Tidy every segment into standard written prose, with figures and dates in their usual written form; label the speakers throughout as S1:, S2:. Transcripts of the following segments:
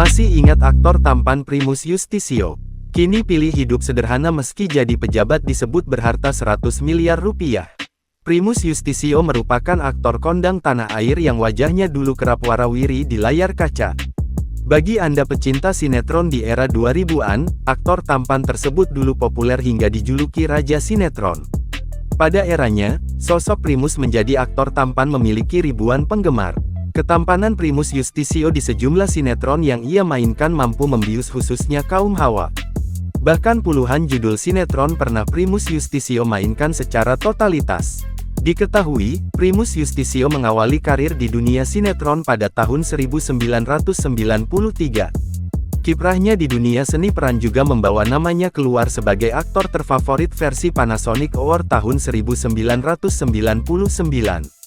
S1: Masih ingat aktor tampan Primus Yustisio? Kini pilih hidup sederhana meski jadi pejabat disebut berharta 100 miliar rupiah. Primus Yustisio merupakan aktor kondang tanah air yang wajahnya dulu kerap warawiri di layar kaca. Bagi Anda pecinta sinetron di era 2000-an, aktor tampan tersebut dulu populer hingga dijuluki Raja Sinetron. Pada eranya, sosok Primus menjadi aktor tampan memiliki ribuan penggemar. Ketampanan Primus Yustisio di sejumlah sinetron yang ia mainkan mampu membius khususnya kaum hawa. Bahkan puluhan judul sinetron pernah Primus Yustisio mainkan secara totalitas. Diketahui, Primus Yustisio mengawali karir di dunia sinetron pada tahun 1993. Kiprahnya di dunia seni peran juga membawa namanya keluar sebagai aktor terfavorit versi Panasonic Award tahun 1999.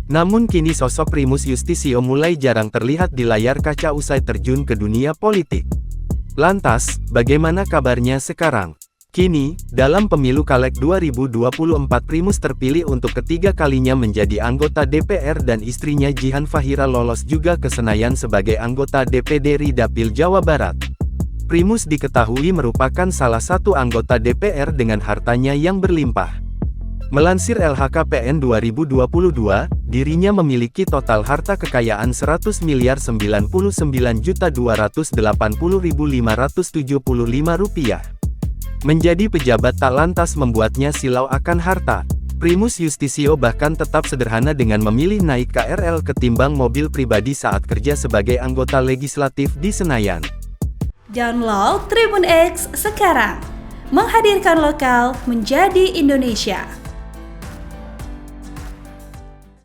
S1: Namun kini sosok Primus Yustisio mulai jarang terlihat di layar kaca usai terjun ke dunia politik. Lantas, bagaimana kabarnya sekarang? Kini, dalam pemilu Caleg 2024 Primus terpilih untuk ketiga kalinya menjadi anggota DPR dan istrinya Jihan Fahira lolos juga ke Senayan sebagai anggota DPD RI Dapil Jawa Barat. Primus diketahui merupakan salah satu anggota DPR dengan hartanya yang berlimpah. Melansir LHKPN 2022, dirinya memiliki total harta kekayaan 100.099.280.575 rupiah. Menjadi pejabat tak lantas membuatnya silau akan harta. Primus Yustisio bahkan tetap sederhana dengan memilih naik KRL ketimbang mobil pribadi saat kerja sebagai anggota legislatif di Senayan.
S2: Download Tribun X sekarang, menghadirkan lokal menjadi Indonesia.